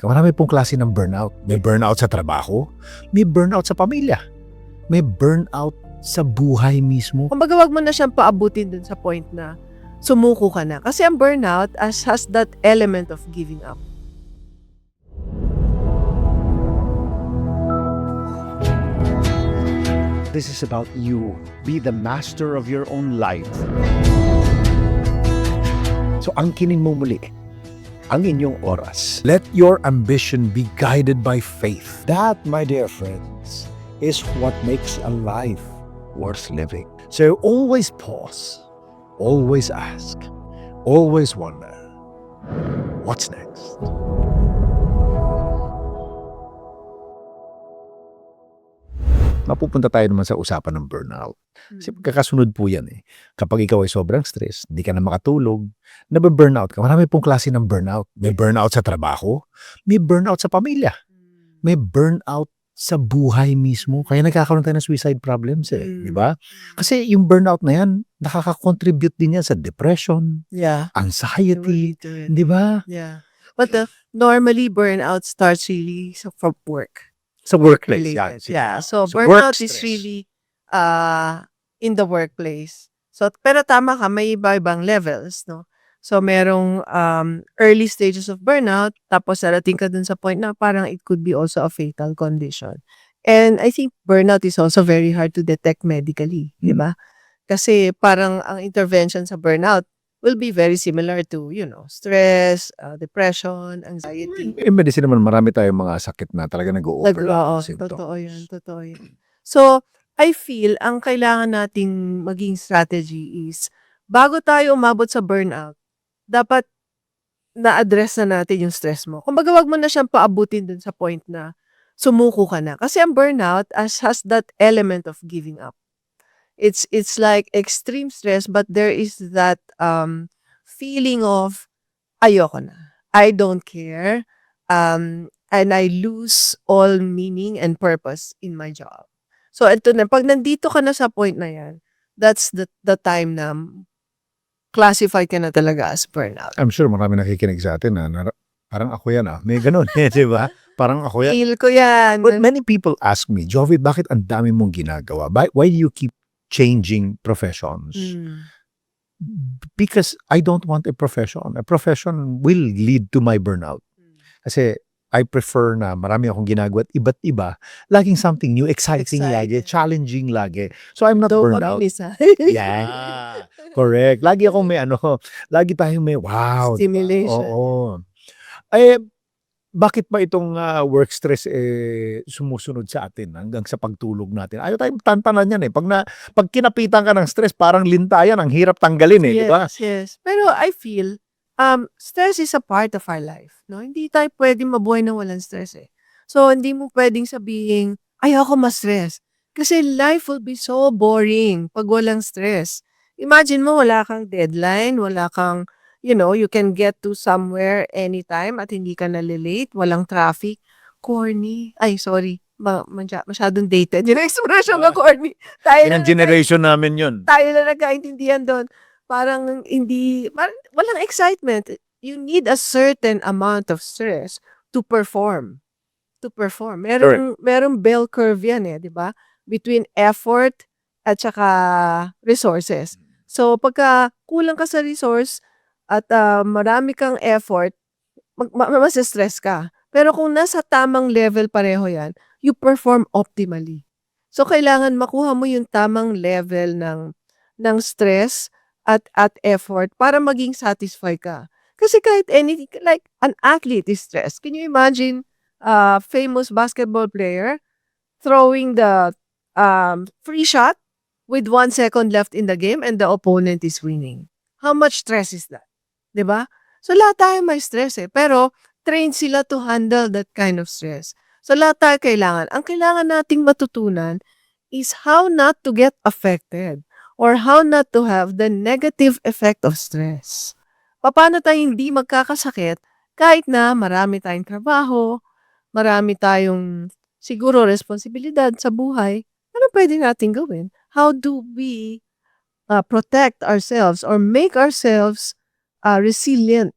ka, marami pong klase ng burnout. May burnout sa trabaho, may burnout sa pamilya, may burnout sa buhay mismo. Kumbaga, wag mo na siyang paabutin dun sa point na sumuko ka na. Kasi ang burnout has that element of giving up. This is about you. Be the master of your own life. So angkinin mo muli ang inyong oras. Let your ambition be guided by faith. That, my dear friends, is what makes a life worth living. So always pause, always ask, always wonder, what's next? Mapupunta tayo naman sa usapan ng burnout. Kasi magkakasunod po yan eh. Kapag ikaw ay sobrang stress, di ka na makatulog, nabe-burnout ka. Marami pong klase ng burnout. May burnout sa trabaho, may burnout sa pamilya, may burnout sa buhay mismo. Kaya nagkakaroon tayo ng suicide problems eh. Di ba? Kasi yung burnout na yan, nakaka-contribute din yan sa depression, Yeah. anxiety, Relate to it. di ba? Yeah. But normally, burnout starts really from work. Sa workplace. Related. Yan. Yeah. So, So, burnout work is stress. really in the workplace. So, pero tama ka, may iba-ibang levels, no? So, merong early stages of burnout, tapos darating ka dun sa point na parang it could be also a fatal condition. And I think burnout is also very hard to detect medically, di ba? Kasi parang ang intervention sa burnout will be very similar to, stress, depression, anxiety. In medicine naman, marami tayong mga sakit na talaga Oo, nag-o-overlap. ng symptoms. totoo yan. So, I feel, ang kailangan nating maging strategy is, bago tayo umabot sa burnout, dapat na-address na natin yung stress mo. Kumbaga, wag mo na siyang paabutin dun sa point na sumuko ka na. Kasi ang burnout has that element of giving up. It's like extreme stress, but there is that feeling of ayoko na. I don't care. And I lose all meaning and purpose in my job. So ito na, pag nandito ka na sa point na yan, that's the time na classify ka na talaga as burnout. I'm sure marami nakikinig sa atin na parang ako yan may ganun di ba? Parang ako yan. Feel ko yan. But many people ask me, Jovi, bakit ang dami mong ginagawa? Why do you keep changing professions? Because I don't want a profession. A profession will lead to my burnout. Kasi I prefer na marami akong ginagawa at iba't iba. Laging something new, exciting lagi, Exciting. challenging lagi. So I'm not burned out. Yeah. Correct. Lagi akong may lagi tayong may wow. Stimulation. Oo. Eh, bakit ba itong work stress sumusunod sa atin hanggang sa pagtulog natin? Ayaw tayong tantanan yan eh. Pag kinapitan ka ng stress, parang lintayan, ang hirap tanggalin eh, di ba? Yes. Pero I feel, stress is a part of our life. No? Hindi tayo pwedeng mabuhay na walang stress eh. So, hindi mo pwedeng sabihin, ayoko ma-stress. Kasi life will be so boring pag walang stress. Imagine mo, wala kang deadline, wala kang, you can get to somewhere anytime at hindi ka nalilate, walang traffic. Corny. Ay, sorry. Masyadong dated. Yung expression na corny. Yan ang generation namin yun. Tayo na nagkaintindihan doon. Parang walang excitement. You need a certain amount of stress to perform. Merong bell curve yan di ba? Between effort at saka resources. So, pagka kulang ka sa resource at marami kang effort, mas-stress ka. Pero kung nasa tamang level pareho yan, you perform optimally. So, kailangan makuha mo yung tamang level ng stress at effort para maging satisfied ka. Kasi kahit anything, like an athlete is stressed. Can you imagine a famous basketball player throwing the free shot with 1 second left in the game and the opponent is winning? How much stress is that? Diba? So, lahat tayo may stress pero trained sila to handle that kind of stress. So, lahat tayo kailangan. Ang kailangan nating matutunan is how not to get affected or how not to have the negative effect of stress. Paano tayo hindi magkakasakit kahit na marami tayong trabaho, marami tayong siguro responsibilidad sa buhay, ano pwede natin gawin? How do we protect ourselves or make ourselves resilient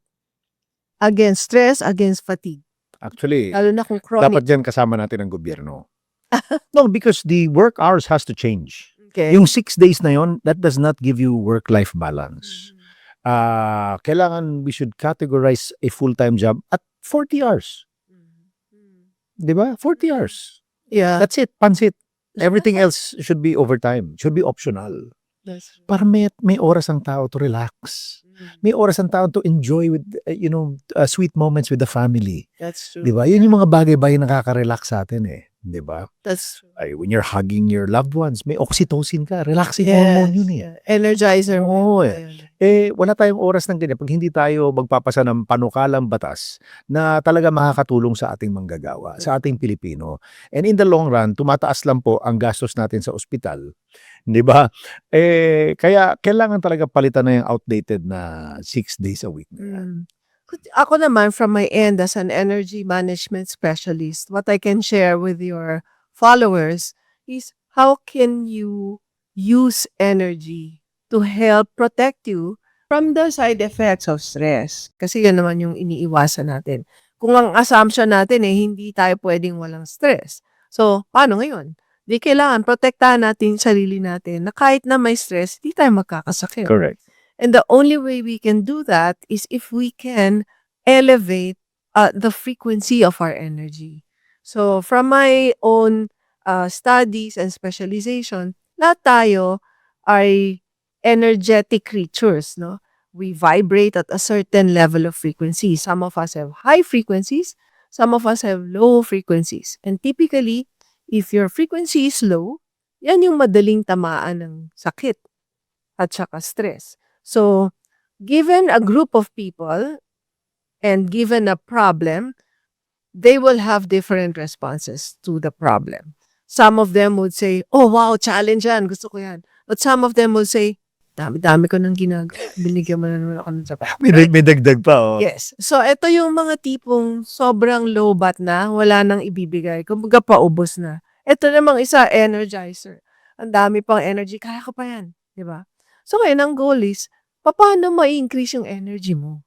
against stress, against fatigue? Actually, Lalo na kung dapat chronic. dyan kasama natin ang gobyerno. No, because the work hours has to change. Okay. Yung 6 days na yon, that does not give you work-life balance. Kailangan we should categorize a full-time job at 40 hours. Di ba? 40 hours. Yeah. That's it. Pansit. Everything else should be overtime. Should be optional. That's true. Para may oras ang tao to relax. May oras ang tao to enjoy with, sweet moments with the family. That's true. Di ba? Yun yung mga bagay-bagay na nakaka-relax sa atin eh. Di ba? That's true. Ay, when you're hugging your loved ones, may oxytocin ka. Relaxing hormone yun eh. Yeah. Energizer. Oo Ayun. Wala tayong oras ng ganyan pag hindi tayo magpapasa ng panukalang batas na talaga makakatulong sa ating manggagawa, sa ating Pilipino. And in the long run, tumataas lang po ang gastos natin sa ospital. Di ba? Kaya kailangan talaga palitan na yung outdated na 6 days a week. Ako naman, from my end as an energy management specialist, what I can share with your followers is how can you use energy to help protect you from the side effects of stress. Kasi yun naman yung iniiwasan natin. Kung ang assumption natin hindi tayo pwedeng walang stress. So, paano ngayon? Di kailangan protektahan natin yung sarili natin na kahit na may stress, di tayo magkakasakit. Correct. And the only way we can do that is if we can elevate the frequency of our energy. So from my own studies and specialization, lahat tayo ay energetic creatures, no? We vibrate at a certain level of frequency. Some of us have high frequencies, some of us have low frequencies. And typically, if your frequency is low, yan yung madaling tamaan ng sakit at saka stress. So, given a group of people and given a problem, they will have different responses to the problem. Some of them would say, oh wow, challenge yan, gusto ko yan. But some of them would say, dami-dami ko nang ginagawa, binigyan mo na naman ako ng trabaho. May dagdag pa, oh. Yes. So, ito yung mga tipong sobrang low bat na, wala nang ibibigay. Kumbaga paubos na. Ito namang isa, energizer. Ang dami pang energy, kaya ko pa yan. Diba? So, ngayon, ang goal is, paano ma-increase yung energy mo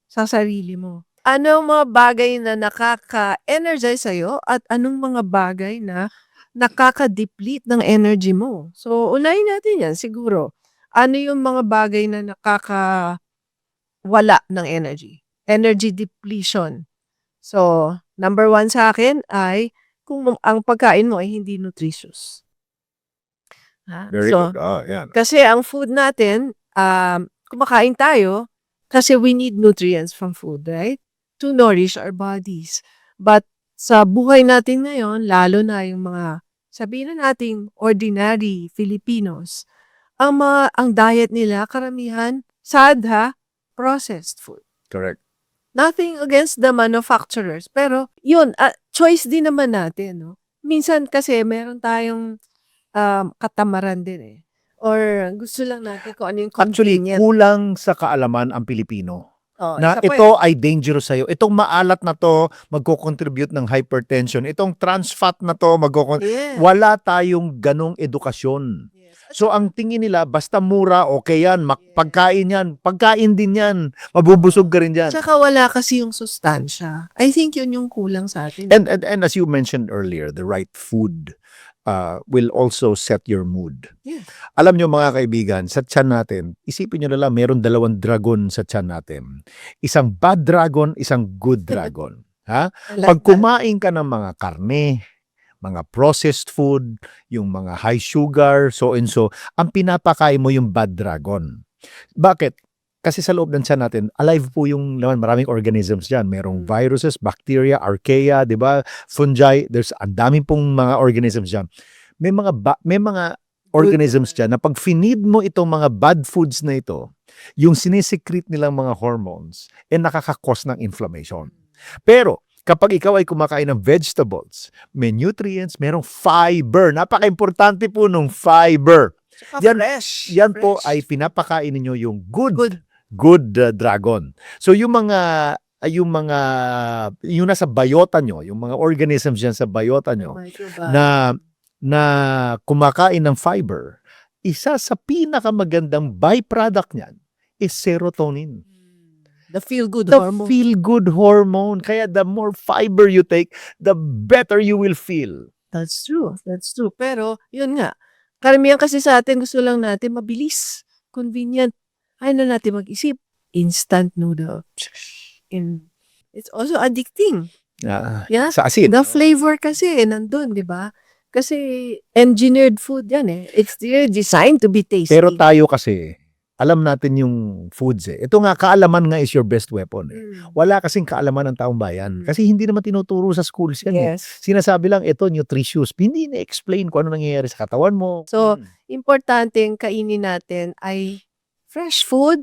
sa sarili mo? Anong mga bagay na nakaka-energize sa'yo at anong mga bagay na nakaka-deplete ng energy mo? So, unahin natin yan siguro. Ano yung mga bagay na nakaka-wala ng energy? Energy depletion. So, number 1 sa akin ay kung ang pagkain mo ay hindi nutritious. Very So, good. Yan. kasi ang food natin, kumakain tayo kasi we need nutrients from food, right? To nourish our bodies. But sa buhay natin ngayon, lalo na yung mga, sabihin na natin, ordinary Filipinos, ang diet nila, karamihan, sad processed food. Correct. Nothing against the manufacturers. Pero, yun, choice din naman natin, no? Minsan kasi meron tayong katamaran din eh. Or gusto lang natin kung ano yung Actually, convenient. kulang sa kaalaman ang Pilipino. Oh, Na isa pa ito ay dangerous sa'yo. Itong maalat na to, magko-contribute ng hypertension. Itong trans fat na to, Yeah. wala tayong ganong edukasyon. Yes. So, ang tingin nila, basta mura, okay yan, pagkain yan, pagkain din yan, mabubusog ka rin dyan. Tsaka wala kasi yung sustansya. I think yun yung kulang sa atin. And as you mentioned earlier, the right food will also set your mood. Yeah. Alam nyo mga kaibigan, sa tiyan natin, isipin nyo na lang, meron 2 dragon sa tiyan natin. Isang bad dragon, isang good dragon. Ha? Pag kumain ka ng mga karne, mga processed food, yung mga high sugar, so and so, ang pinapakain mo yung bad dragon. Bakit? Kasi sa loob ng tiyan natin, alive po yung naman, maraming organisms dyan. Merong viruses, bacteria, archaea, di ba? Fungi, there's ang daming pong mga organisms dyan. May mga organisms dyan na pag finid mo itong mga bad foods na ito, yung sinisecrete nilang mga hormones, nakakakos ng inflammation. Pero, kapag ikaw ay kumakain ng vegetables, may nutrients, merong fiber. Napaka-importante po nung fiber. Yan, fresh. yan po ay pinapakain ninyo yung good Good. dragon. So yung nasa biota nyo, yung mga organisms dyan sa biota nyo, na kumakain ng fiber, isa sa pinakamagandang byproduct niyan is serotonin. The feel-good The hormone. feel-good hormone. Kaya the more fiber you take, the better you will feel. That's true. That's true. Pero, yun nga. Karamihan kasi sa atin, gusto lang natin mabilis. Convenient. Ayaw na natin mag-isip. Instant noodle. And it's also addicting. Yeah. Sa asin. The flavor kasi, nandun, di ba? Kasi engineered food yan eh. It's designed to be tasty. Pero tayo kasi, alam natin yung foods eh. Ito nga, kaalaman nga is your best weapon eh. Wala kasing kaalaman ng taong bayan. Kasi hindi naman tinuturo sa schools yan eh. Yes. Sinasabi lang, ito, nutritious. Hindi na-explain kung ano nangyayari sa katawan mo. So, importanteng kainin natin ay fresh food,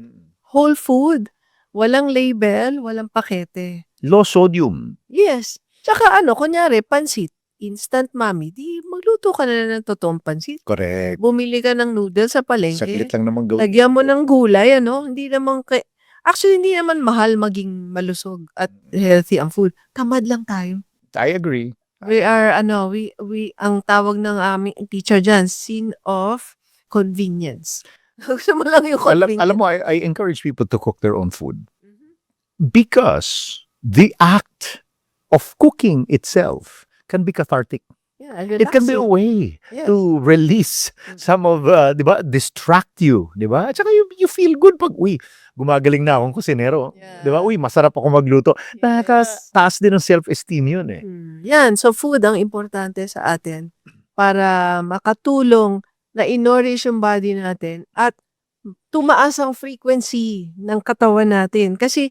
whole food, walang label, walang pakete. Low sodium. Yes. Tsaka kunyari, pansit. Instant mami, di magluto ka na ng totoong pansit. Correct. Bumili ka ng noodles sa palengke. Saglit lang naman gawin. Lagyan mo ng gulay, Hindi naman actually, hindi naman mahal maging malusog at healthy ang food. Tamad lang tayo. I agree. We are, ang tawag ng aming teacher dyan, sin of convenience. Gusto mo lang yung convenience. Alam mo, I encourage people to cook their own food. Because the act of cooking itself can be cathartic. Yeah, It can be a way Yes. to release some of, di ba, distract you, di ba? At saka you feel good pag, gumagaling na akong kusinero. Yeah. Di ba? Masarap ako magluto. Taas din ng self-esteem yun eh. Yan, so food ang importante sa atin para makatulong na in-nourish yung body natin at tumaas ang frequency ng katawan natin. Kasi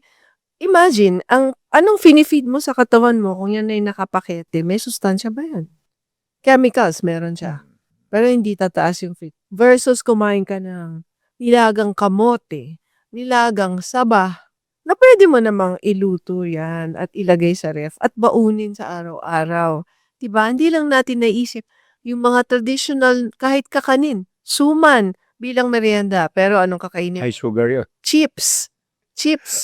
imagine, anong finifeed mo sa katawan mo kung yan ay nakapakete, may sustansya ba yan? Chemicals, meron siya. Pero hindi tataas yung fit. Versus kumain ka ng nilagang kamote, nilagang saba, na pwede mo namang iluto yan at ilagay sa ref at baunin sa araw-araw. Diba? Hindi lang natin naisip yung mga traditional, kahit kakanin, suman bilang merienda. Pero anong kakainin? High sugar yun. Chips,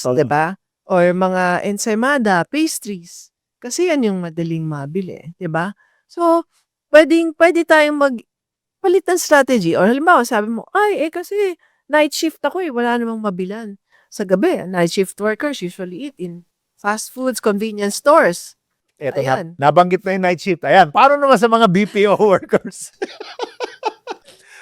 Oh. diba? Or mga ensaymada, pastries. Kasi yan yung madaling mabili, diba? So, pwede tayong magpalit ng strategy. Or halimbawa, sabi mo, kasi night shift ako wala namang mabilan. Sa gabi, night shift workers usually eat in fast foods, convenience stores. Eto Ayan. nabanggit na yung night shift. Ayan, paano naman sa mga BPO workers?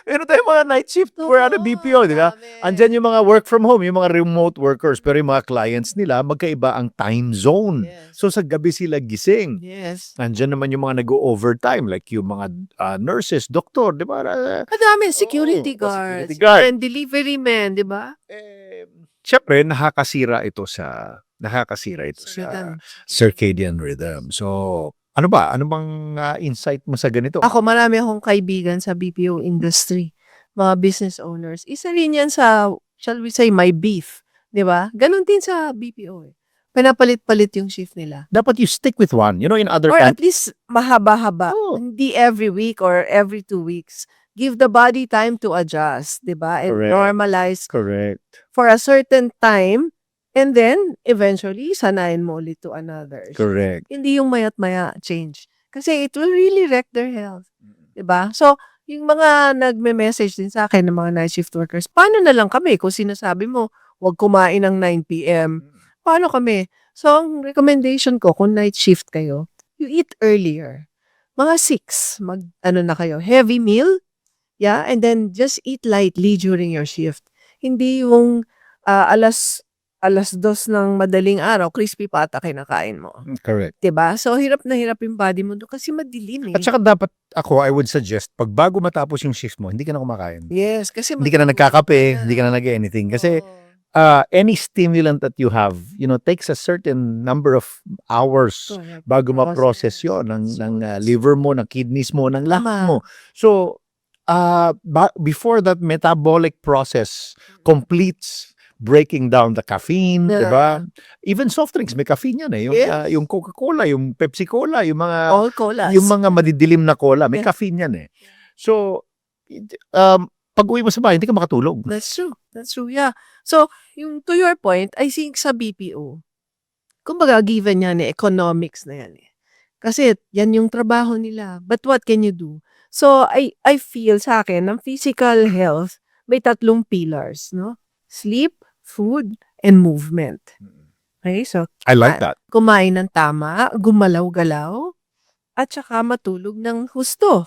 Meron tayong mga night shift for BPO, di ba? Andyan yung mga work from home, yung mga remote workers, pero yung mga clients nila, magkaiba ang time zone. Yes. So sa gabi sila gising. Yes. Andyan naman yung mga nag-overtime, like yung mga nurses, doktor, di ba? Kadami, security Oo, guards, security guard. and delivery men, diba? Siyempre, nakakasira ito sa circadian rhythm. So, ano bang insight mo sa ganito? Ako, marami akong kaibigan sa BPO industry, mga business owners. Isa rin yan sa, shall we say, my beef. Di ba? Ganon din sa BPO eh. Pinapalit-palit yung shift nila. Dapat you stick with one. You know, in other Or countries, at least mahaba-haba. Oo. Hindi every week or every 2 weeks. Give the body time to adjust, di ba? And Correct. normalize correct. for a certain time and then eventually sanayin mo ulit to another. Correct. Hindi yung mayat-maya change. Kasi it will really wreck their health. Diba? So, yung mga nagme-message din sa akin ng mga night shift workers, paano na lang kami kung sinasabi mo, huwag kumain ng 9 p.m. Paano kami? So, ang recommendation ko, kung night shift kayo, you eat earlier. Mga 6, na kayo, heavy meal, yeah, and then just eat lightly during your shift. Hindi yung alas 2 ng madaling araw, crispy pata kinakain mo. Correct. Diba? So, hirap na hirap yung body mo doon kasi madilim eh. At saka dapat I would suggest, pag bago matapos yung shift mo, hindi ka na kumakain. Yes, kasi Hindi ka na nagkakape, hindi ka na nag-anything. Kasi any stimulant that you have, takes a certain number of hours bago ma-process yun ng liver mo, ng kidneys mo, ng lahat Tama. mo. So, before that metabolic process completes breaking down the caffeine, Yeah. diba? Even soft drinks, may caffeine yan eh. Yes. Yung Coca-Cola, yung Pepsi Cola, yung mga All colas. yung mga madidilim na cola, may Yeah. caffeine yan eh. So, pag uwi mo sa bahay, hindi ka makatulog. That's true. That's true, yeah. So, to your point, I think sa BPO, kumbaga given yan economics na yan eh. Kasi yan yung trabaho nila. But what can you do? So, I feel sa akin, ng physical health, may 3 pillars, no? Sleep, food, and movement. Okay? So, I like that. kumain ng tama, gumalaw-galaw, at saka matulog ng husto.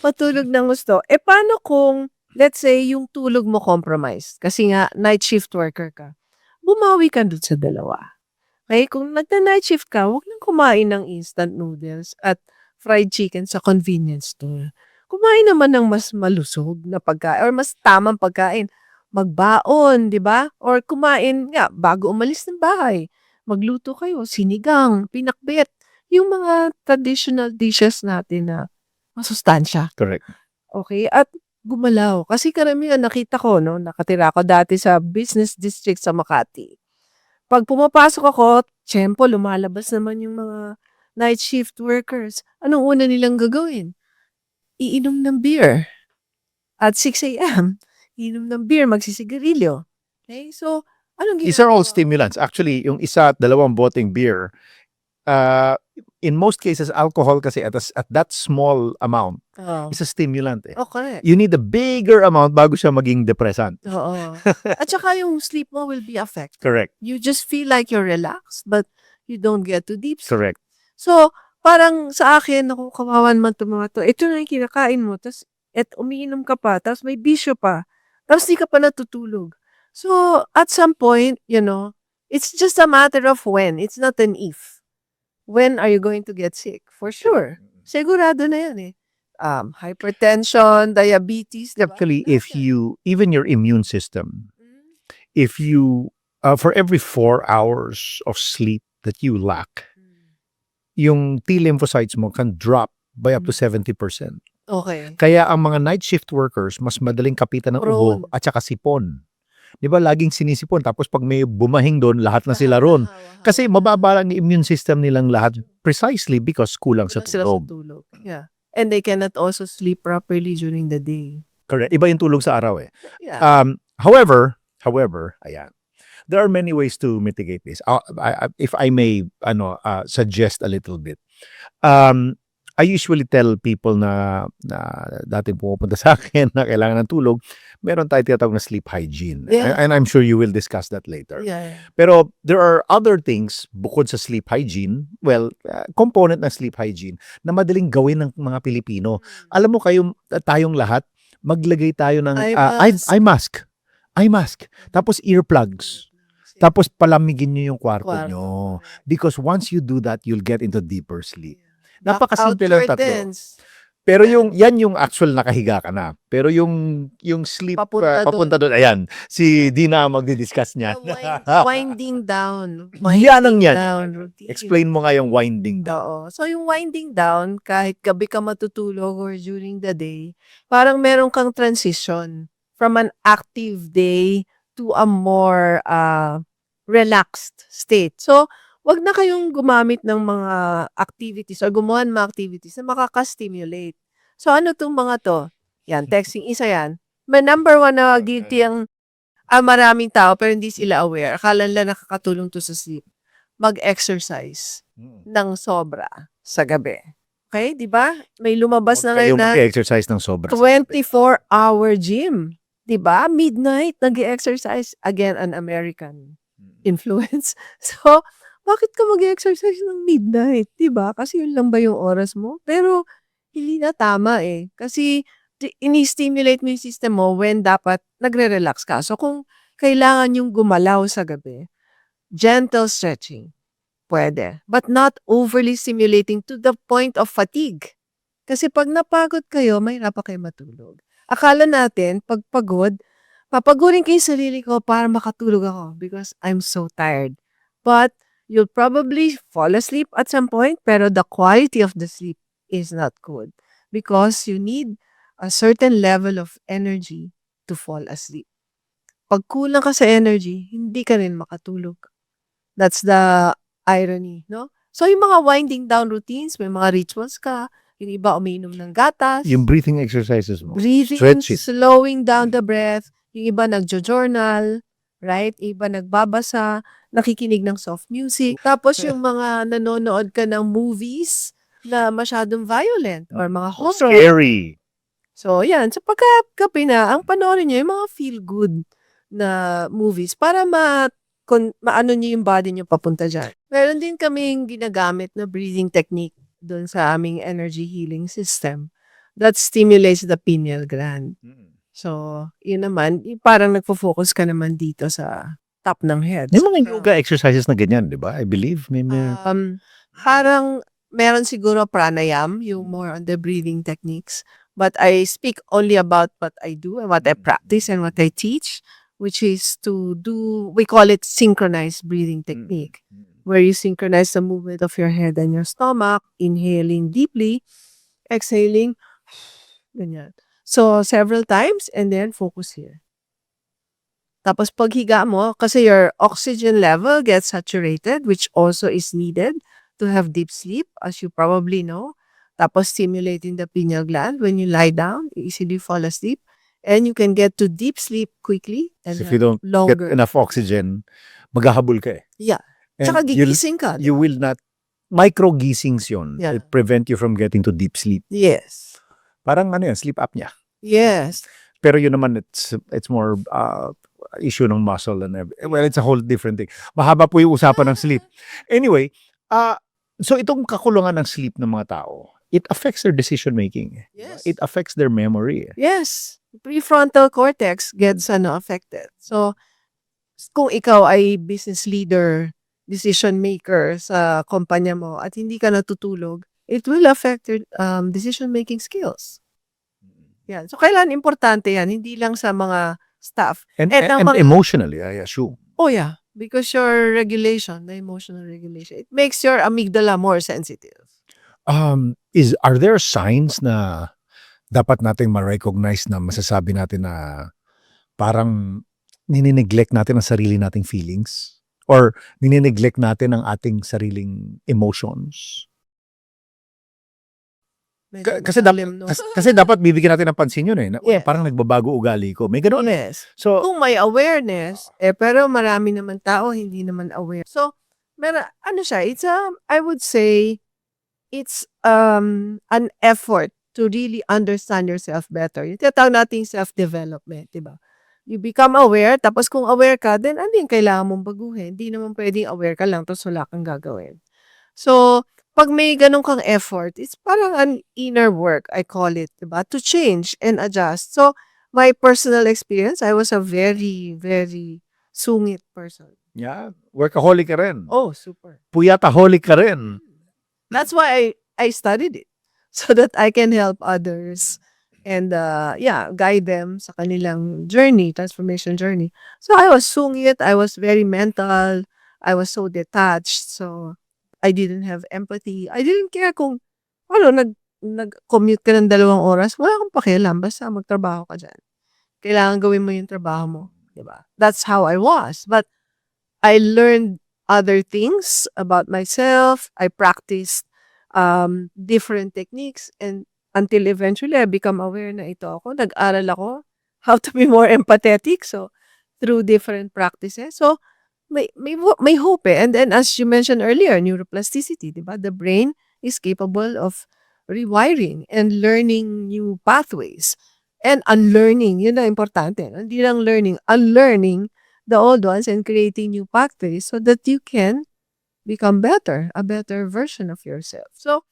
Matulog ng husto. E paano kung, let's say, yung tulog mo compromised? Kasi nga, night shift worker ka. Bumawi ka dun sa dalawa. Okay? Kung nagna-night shift ka, huwag lang kumain ng instant noodles at fried chicken sa convenience store. Kumain naman ng mas malusog na pagkain or mas tamang pagkain. Magbaon, di ba? Or kumain nga, bago umalis ng bahay. Magluto kayo, sinigang, pinakbet. Yung mga traditional dishes natin na masustansya. Correct. Okay? At gumalaw. Kasi karamihan nakita ko, no, nakatira ko dati sa business district sa Makati. Pag pumapasok ako, tiyempo, lumalabas naman yung mga night shift workers. Anong una nilang gagawin? Iinom ng beer. At 6 a.m., iinom ng beer, magsisigarilyo. Okay? So, anong These are all ginagawa? stimulants. Actually, yung isa at dalawang boteng beer, in most cases, alcohol kasi at that small amount Oh. is a stimulant. Eh. Oh, correct. You need a bigger amount bago siya maging depressant. Oo. At saka yung sleep mo will be affected. Correct. You just feel like you're relaxed, but you don't get too deep sleep. Correct. So, parang sa akin, naku, kawawan man itong mga to. Ito na yung kinakain mo, tapos umiinom ka pa, tapos may bisyo pa, tapos di ka pa natutulog. So, at some point, it's just a matter of when. It's not an if. When are you going to get sick? For sure. Sigurado na yan eh. Hypertension, diabetes, diba? Actually, if you, even your immune system, if you, for every 4 hours of sleep that you lack, yung T lymphocytes mo can drop by up to 70%. Okay. Kaya ang mga night shift workers, mas madaling kapitan ng ubo Prone. at saka sipon. Di ba, laging sinisipon. Tapos pag may bumahing doon, lahat na sila ron. Kasi mababa lang yung immune system nilang lahat precisely because kulang sa Kulang sila sa tulog. tulog. Yeah. And they cannot also sleep properly during the day. Correct. Iba yung tulog sa araw eh. Yeah. However, ayan. There are many ways to mitigate this. If I may suggest a little bit. I usually tell people na dati pumupunta sa akin na kailangan ng tulog, meron tayo tinatawag na sleep hygiene. Yeah. And I'm sure you will discuss that later. Yeah. Pero there are other things bukod sa sleep hygiene, component ng sleep hygiene na madaling gawin ng mga Pilipino. Alam mo tayong lahat, maglagay tayo ng eye mask. Tapos earplugs. Tapos palamigin nyo yung kwarto nyo. Because once you do that, you'll get into deeper sleep. Napakasimple lang tatlo. Curtains. Pero yan yung actual nakahiga ka na. Pero yung sleep papunta doon, ayan, si Dina magdi-discuss niya. Winding down. Yan ang yan. Down routine. Explain mo nga yung winding down. Oo. So, yung winding down, kahit gabi ka matutulog or during the day, parang meron kang transition from an active day to a more relaxed state. So, wag na kayong gumamit ng mga activities or gumawa ng mga activities na makaka-stimulate. So, ano tong mga to? Yan, texting, isa yan. May number one na guilty ang maraming tao pero hindi sila aware. Akala nila nakakatulong to sa sleep. Mag-exercise ng sobra sa gabi. Okay, di ba? May lumabas na ngayon na mag-exercise ng sobra. 24-hour gym. Di ba? Midnight, nag-exercise. Again, an American influence. So, bakit ka mag-exercise ng midnight? Diba? Kasi yun lang ba yung oras mo? Pero, hindi na tama eh. Kasi, ini-stimulate mo yung system mo when dapat nagre-relax ka. So, kung kailangan yung gumalaw sa gabi, gentle stretching, pwede. But not overly stimulating to the point of fatigue. Kasi pag napagod kayo, mahirap pa kayo matulog. Akala natin, pag pagod, papagurin kayo yung sarili ko para makatulog ako because I'm so tired. But, you'll probably fall asleep at some point, pero the quality of the sleep is not good because you need a certain level of energy to fall asleep. Pag kulang ka sa energy, hindi ka rin makatulog. That's the irony, no? So, yung mga winding down routines, may mga rituals ka, yung iba umiinom ng gatas, Yung breathing exercises mo. breathing, Stretch it. slowing down the breath, yung iba nagjo-journal, right? Iba nagbabasa, nakikinig ng soft music. Tapos yung mga nanonood ka ng movies na masyadong violent or mga horror. Scary. So, yan. So, pagka-gabi na, ang panoorin nyo yung mga feel-good na movies para maano niyo yung body niyo papunta dyan. Meron din kaming ginagamit na breathing technique doon sa aming energy healing system that stimulates the pineal gland. So, yun naman, parang nagfo-focus ka naman dito sa top ng head. May mga yoga exercises na ganyan, di ba? I believe. May Parang meron siguro pranayam, yung more on the breathing techniques. But I speak only about what I do and what I practice and what I teach, which is to do, we call it synchronized breathing technique, where you synchronize the movement of your head and your stomach, inhaling deeply, exhaling, ganyan. So, several times, and then focus here. Tapos paghiga mo, kasi your oxygen level gets saturated, which also is needed to have deep sleep, as you probably know. Tapos stimulating the pineal gland. When you lie down, you easily fall asleep. And you can get to deep sleep quickly. And if you don't longer. get enough oxygen, maghahabol ka eh. Yeah. And Tsaka gigising ka. you will not, micro-gisings yun. Yeah. It prevent you from getting to deep sleep. Yes. Parang ano yun, sleep apnea. Yes. Pero yun naman, it's more issue ng muscle and well, it's a whole different thing. Mahaba po yung usapan ng sleep. Anyway, so itong kakulangan ng sleep ng mga tao, it affects their decision making. Yes. It affects their memory. Yes. Prefrontal cortex gets affected. So, kung ikaw ay business leader, decision maker sa kumpanya mo at hindi ka natutulog, it will affect your decision making skills. Yan. So, kailan importante yan, hindi lang sa mga staff. And ang mga- emotionally, I assume. Oh yeah, because your regulation, the emotional regulation, it makes your amygdala more sensitive. Are there signs na dapat nating ma-recognize na masasabi natin na parang ninineglect natin ang sarili nating feelings? Or ninineglect natin ang ating sariling emotions? Medyo Kasi malalim, no? kasi dapat bibigyan natin ng pansin yun eh. Na, Yes. Parang nagbabago ugali ko. May ganoon. Yes. So, Kung may awareness, pero marami naman tao hindi naman aware. So, it's I would say, it's an effort to really understand yourself better. Yung tinatawag nating self-development, di ba? You become aware, tapos kung aware ka, then ano yung kailangan mong baguhin? Hindi naman pwedeng aware ka lang, tapos wala kang gagawin. So, pag may ganun kang effort, it's parang an inner work, I call it, diba? To change and adjust. So, my personal experience, I was a very, very sungit person. yeah, workaholic ka rin. Oh, super. Puyataholic ka rin. That's why I studied it. So that I can help others and, guide them sa kanilang journey, transformation journey. So, I was sungit, I was very mental, I was so detached, so I didn't have empathy. I didn't care kung, nag-commute ka ng 2 oras, wala akong pakialam, basta magtrabaho ka dyan. Kailangan gawin mo yung trabaho mo, diba? That's how I was. But I learned other things about myself. I practiced different techniques and until eventually I become aware na ito ako. Nag-aral ako how to be more empathetic. So, through different practices. So, may hope eh. And then, as you mentioned earlier, neuroplasticity, diba? The brain is capable of rewiring and learning new pathways. And unlearning, yun na importante. Hindi lang learning, unlearning the old ones and creating new pathways so that you can become better, a better version of yourself. So,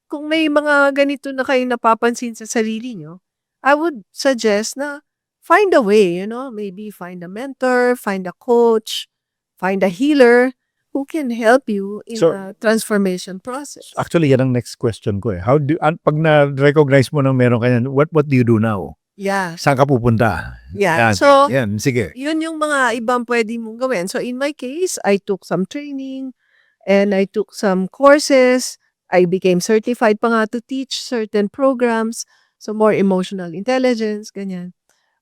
kung may mga ganito na kayo napapansin sa sarili nyo, I would suggest na find a way, maybe find a mentor, find a coach, find a healer who can help you in the transformation process. Actually, yan ang next question ko eh. Pag na-recognize mo na meron ka yan, what do you do now? Yeah. Saan ka pupunta? Yeah. Yan. So, Yan, sige. yun yung mga ibang pwede mong gawin. So, in my case, I took some training and I took some courses. I became certified pa nga to teach certain programs. So, more emotional intelligence, ganyan.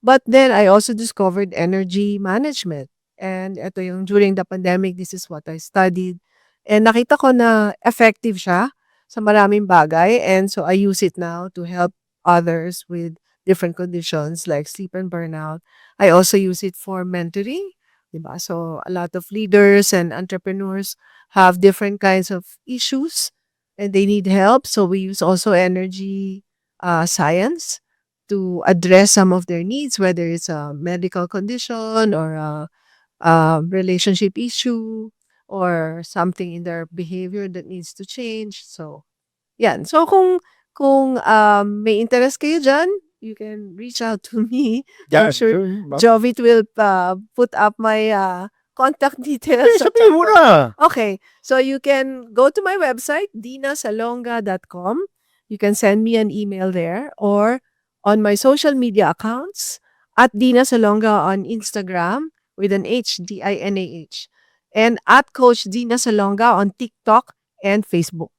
But then, I also discovered energy management. And ito yung during the pandemic, this is what I studied. And nakita ko na effective siya sa maraming bagay. And so, I use it now to help others with different conditions like sleep and burnout. I also use it for mentoring. Diba? So, a lot of leaders and entrepreneurs have different kinds of issues and they need help. So, we use also energy science to address some of their needs, whether it's a medical condition or relationship issue or something in their behavior that needs to change. So, yan. So, kung may interest kayo dyan, you can reach out to me. I'm sure Jovit will put up my contact details. Sabihin mo na. Okay. So, you can go to my website, dinasalonga.com. You can send me an email there or on my social media accounts at Dina Salonga on Instagram with an H, D-I-N-A-H. And at Coach Dina Salonga on TikTok and Facebook.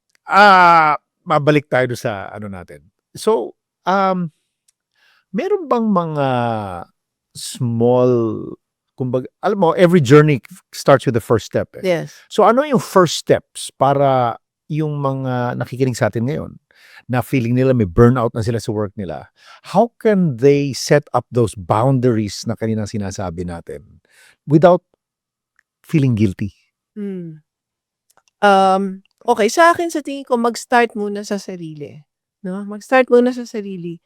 Mabalik tayo sa ano natin. So, meron bang mga small, kumbaga, alam mo, every journey starts with the first step. Yes. So, ano yung first steps para yung mga nakikinig sa atin ngayon na feeling nila may burnout na sila sa work nila, how can they set up those boundaries na kanina sinasabi natin without feeling guilty? Okay, sa akin sa tingin ko mag-start muna sa sarili, no? Mag-start muna sa sarili.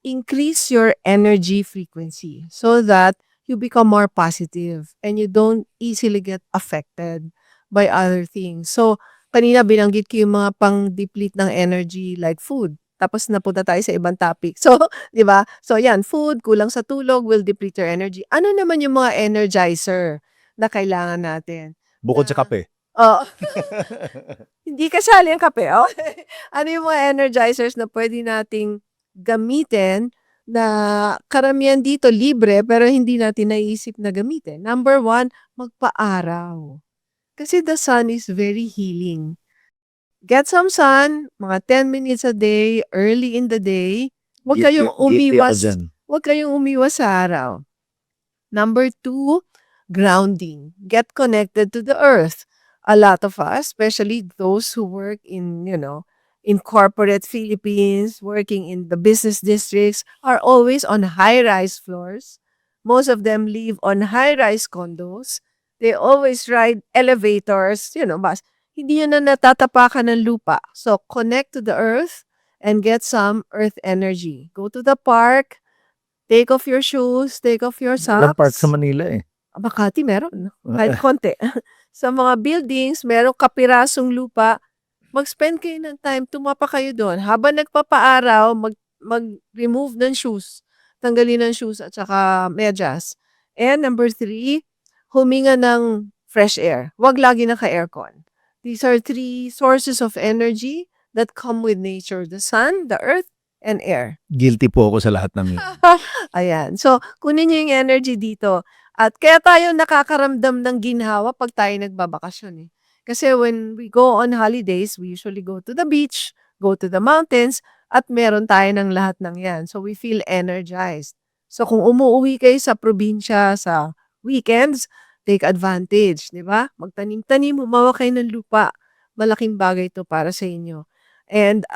Increase your energy frequency so that you become more positive and you don't easily get affected by other things. So, kanina binanggit ko yung mga pang-deplete ng energy like food. Tapos napunta tayo sa ibang topic. So, di ba? So, yan, food, kulang sa tulog will deplete your energy. Ano naman yung mga energizer na kailangan natin? Bukod sa kape. Oh. Hindi kasali ang kape. Oh. Ano yung mga energizers na pwede nating gamitin na karamihan dito libre pero hindi natin naiisip na gamitin? Number 1, magpa-araw. Kasi the sun is very healing. Get some sun, mga 10 minutes a day, early in the day. Huwag kayong umiwas. Huwag kayong umiwas sa araw. Number 2, grounding. Get connected to the earth. A lot of us, especially those who work in, in corporate Philippines, working in the business districts, are always on high-rise floors. Most of them live on high-rise condos. They always ride elevators, bas. Hindi yun na natatapakan ng lupa. So, connect to the earth and get some earth energy. Go to the park, take off your shoes, take off your socks. Walang park sa Manila eh. Makati meron. Kahit konti. Sa mga buildings, merong kapirasong lupa. Mag-spend kayo ng time, tumapa kayo doon. Habang nagpapaaraw, mag-remove ng shoes. Tanggalin ng shoes at saka medyas. And number 3, huminga ng fresh air. Huwag lagi naka-aircon. These are 3 sources of energy that come with nature. The sun, the earth, and air. Guilty po ako sa lahat ng yun. Ayan. So, kunin niyo yung energy dito. At kaya tayo nakakaramdam ng ginhawa pag tayo nagbabakasyon. Kasi when we go on holidays, we usually go to the beach, go to the mountains, at meron tayo ng lahat ng yan. So, we feel energized. So, kung umuwi kayo sa probinsya sa weekends, take advantage, di ba? Magtanim-tanim, humawa kayo ng lupa. Malaking bagay ito para sa inyo. And,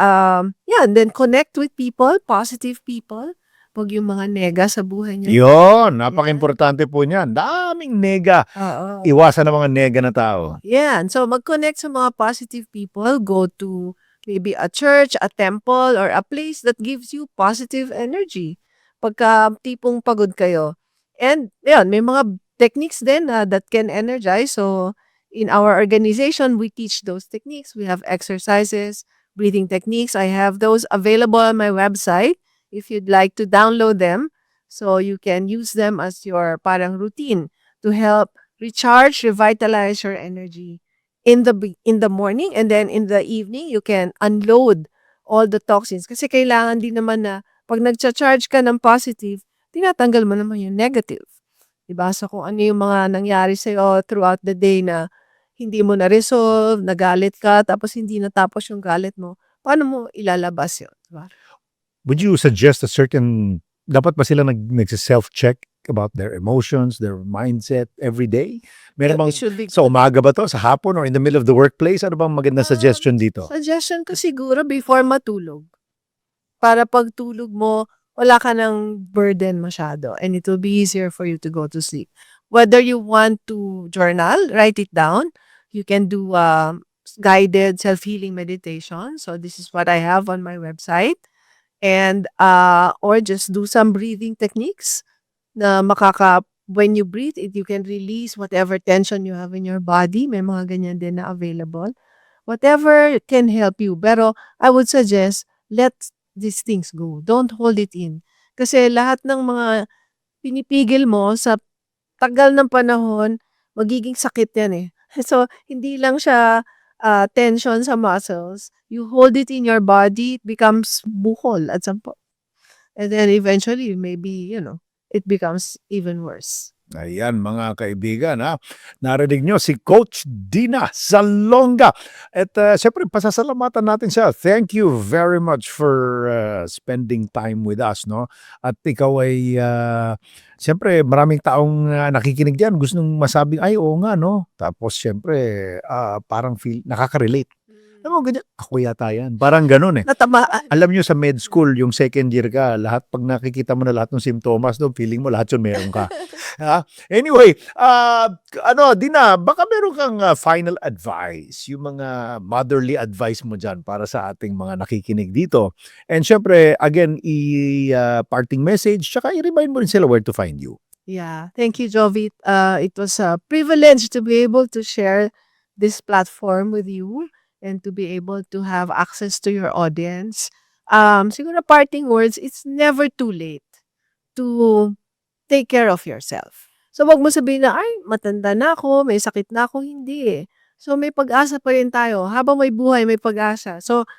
then connect with people, positive people. Huwag yung mga nega sa buhay niyo. Yun, napaka-importante po niyan. Daming nega. Oo. Iwasan ng mga nega na tao. Yan. So, mag-connect sa mga positive people. Go to maybe a church, a temple, or a place that gives you positive energy. Pagka tipong pagod kayo. And, yan, may mga techniques din that can energize. So, in our organization, we teach those techniques. We have exercises, breathing techniques. I have those available on my website if you'd like to download them. So, you can use them as your parang routine to help recharge, revitalize your energy in the morning, and then in the evening, you can unload all the toxins. Kasi kailangan din naman na pag nagcha-charge ka ng positive, tinatanggal mo naman yung negative. Diba? So kung ano yung mga nangyari sa'yo throughout the day na hindi mo na-resolve, nagalit ka, tapos hindi natapos yung galit mo, paano mo ilalabas yun? Diba? Would you suggest dapat ba sila nag-self-check about their emotions, their mindset every day? Meron bang, It should be sa umaga ba to, sa hapon, or in the middle of the workplace? Ano bang magandang suggestion dito? Suggestion ko siguro before matulog. Para pagtulog mo, wala ka ng burden masyado and it will be easier for you to go to sleep. Whether you want to journal, write it down. You can do guided self-healing meditation. So this is what I have on my website. And or just do some breathing techniques na when you breathe, you can release whatever tension you have in your body. May mga ganyan din na available. Whatever can help you. Pero I would suggest, let these things go. Don't hold it in. Kasi lahat ng mga pinipigil mo sa tagal ng panahon, magiging sakit yan eh. So, hindi lang siya tension sa muscles. You hold it in your body, it becomes bukol at some point. And then eventually, maybe, it becomes even worse. Ayan mga kaibigan, narinig nyo si Coach Dina Salonga. At siyempre pasasalamatan natin siya. Thank you very much for spending time with us. No? At ikaw ay, siyempre maraming taong nakikinig dyan. Gusto nung masabing, ay oo nga no. Tapos siyempre parang nakaka-relate. Alam mo, ganyan, ako yata yan. Parang ganun eh. Natamaan. Alam nyo sa med school, yung second year ka, lahat, pag nakikita mo na lahat ng simptomas, no, feeling mo lahat yun meron ka. Anyway, Dina, baka meron kang final advice, yung mga motherly advice mo dyan para sa ating mga nakikinig dito. And syempre, again, parting message, tsaka i-remind mo rin sila where to find you. Yeah, thank you, Jovit. It was a privilege to be able to share this platform with you and to be able to have access to your audience. Siguro parting words, it's never too late to take care of yourself. So wag mo sabihin na, ay, matanda na ako, may sakit na ako. Hindi eh. So may pag-asa pa rin tayo. Habang may buhay, may pag-asa. So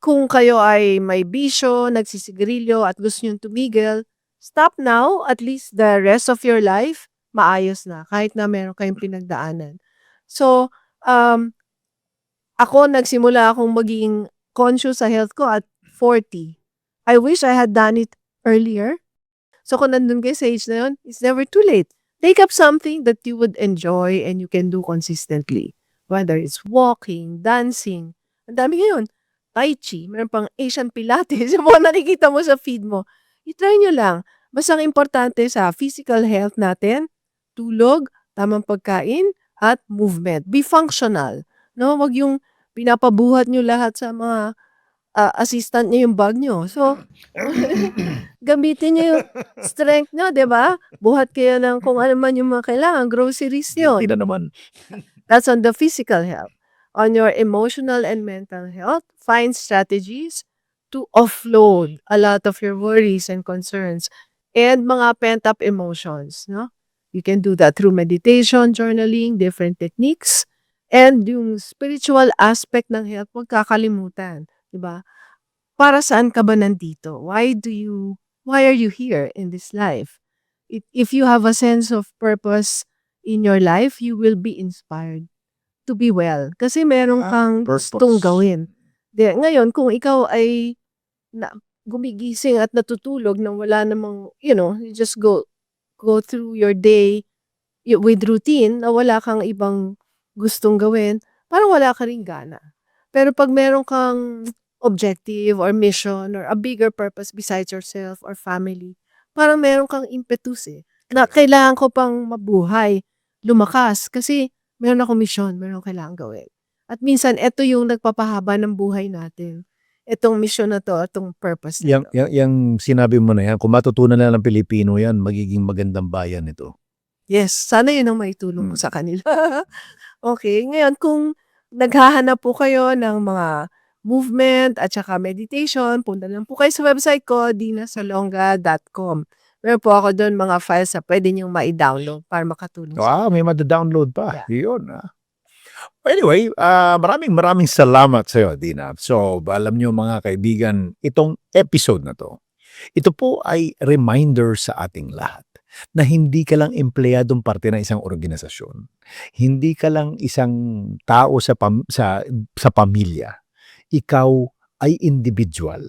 kung kayo ay may bisyo, nagsisigarilyo at gusto nyo tumigil, stop now. At least the rest of your life, maayos na. Kahit na meron kayong pinagdaanan. So, ako, nagsimula akong maging conscious sa health ko at 40. I wish I had done it earlier. So, kung nandun kayo sa age na yun, it's never too late. Take up something that you would enjoy and you can do consistently. Whether it's walking, dancing. Ang dami ngayon. Tai Chi, meron pang Asian Pilates. Yung mga nakikita mo sa feed mo. I-try nyo lang. Basta ang importante sa physical health natin, tulog, tamang pagkain, at movement. Be functional. No, wag yung pinapabuhat nyo lahat sa mga assistant nyo yung bag nyo. So, gamitin nyo yung strength nyo, di ba? Buhat kayo ng kung ano man yung mga kailangan, groceries nyo. Hindi na naman. That's on the physical health. On your emotional and mental health, find strategies to offload a lot of your worries and concerns and mga pent-up emotions. No? You can do that through meditation, journaling, different techniques. And yung spiritual aspect ng health, huwag kakalimutan, 'di ba? Para saan ka ba nandito? Why are you here in this life? If you have a sense of purpose in your life, you will be inspired to be well. Kasi meron kang gustong gawin. Ngayon, kung ikaw ay gumigising at natutulog nang wala namang, you just go through your day with routine na wala kang ibang gustong gawin, parang wala ka ring gana. Pero pag meron kang objective or mission or a bigger purpose besides yourself or family, parang meron kang impetus na kailangan ko pang mabuhay, lumakas, kasi meron akong mission, meron akong kailangan gawin. At minsan, ito yung nagpapahaba ng buhay natin. Itong mission na to, itong purpose na to. Yung sinabi mo na yan, kung matutunan na ng Pilipino yan, magiging magandang bayan ito. Yes, sana yun ang maitulong ko sa kanila. Okay, ngayon kung naghahanap po kayo ng mga movement at saka meditation, punta lang po kayo sa website ko, dinasalonga.com. Meron po ako doon mga files na pwede niyong ma-download para makatulong sa May mada-download pa. Yun. Anyway, maraming salamat sa iyo, Dina. So, alam niyo mga kaibigan, itong episode na to, ito po ay reminder sa ating lahat na hindi ka lang empleyadong parte ng isang organisasyon. Hindi ka lang isang tao sa pamilya. Ikaw ay individual.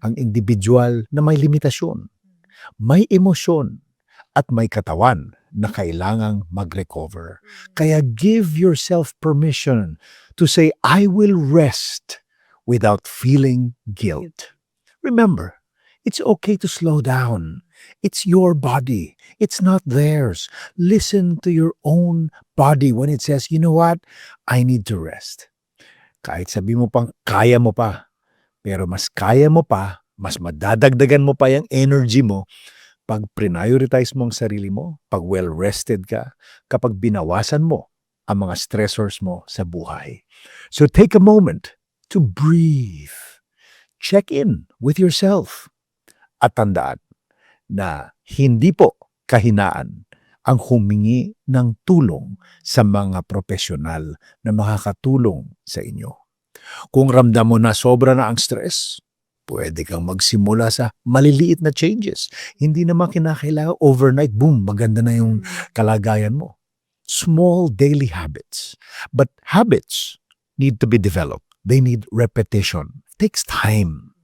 Ang individual na may limitasyon, may emosyon, at may katawan na kailangang mag-recover. Kaya give yourself permission to say, I will rest without feeling guilt. Remember, it's okay to slow down. It's your body. It's not theirs. Listen to your own body when it says, you know what? I need to rest. Kahit sabi mo pang kaya mo pa, pero mas kaya mo pa, mas madadagdagan mo pa yung energy mo Pag prioritize mo ang sarili mo, pag well-rested ka, kapag binawasan mo ang mga stressors mo sa buhay. So take a moment to breathe. Check in with yourself. At tandaan na hindi po kahinaan ang humingi ng tulong sa mga profesional na makakatulong sa inyo. Kung ramdam mo na sobra na ang stress, pwede kang magsimula sa maliliit na changes. Hindi naman kinakailangan overnight, boom, maganda na yung kalagayan mo. Small daily habits. But habits need to be developed. They need repetition. It takes time.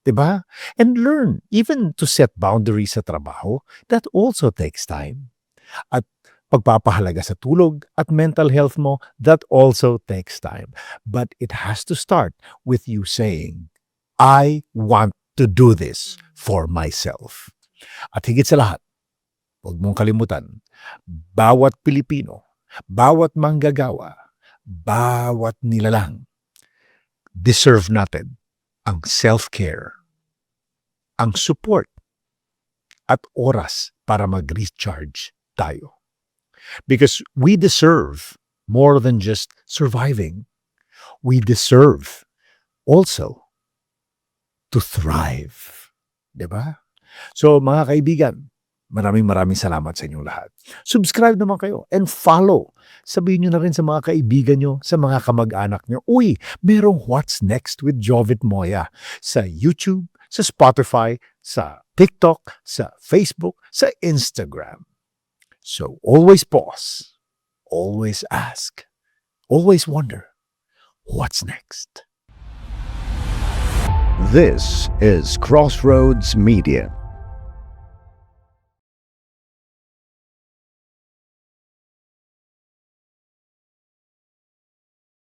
Diba? And learn, even to set boundaries sa trabaho, that also takes time. At pagpapahalaga sa tulog at mental health mo, that also takes time. But it has to start with you saying, I want to do this for myself. At higit sa lahat, huwag mong kalimutan, bawat Pilipino, bawat manggagawa, bawat nilalang, deserve natin ang self-care, ang support, at oras para mag-recharge tayo. Because we deserve more than just surviving. We deserve also to thrive. Diba? So mga kaibigan, maraming salamat sa inyong lahat. Subscribe naman kayo and follow. Sabihin nyo na rin sa mga kaibigan nyo, sa mga kamag-anak nyo, uy, merong What's Next with Jovit Moya sa YouTube, sa Spotify, sa TikTok, sa Facebook, sa Instagram. So always pause, always ask, always wonder, what's next? This is Crossroads Media.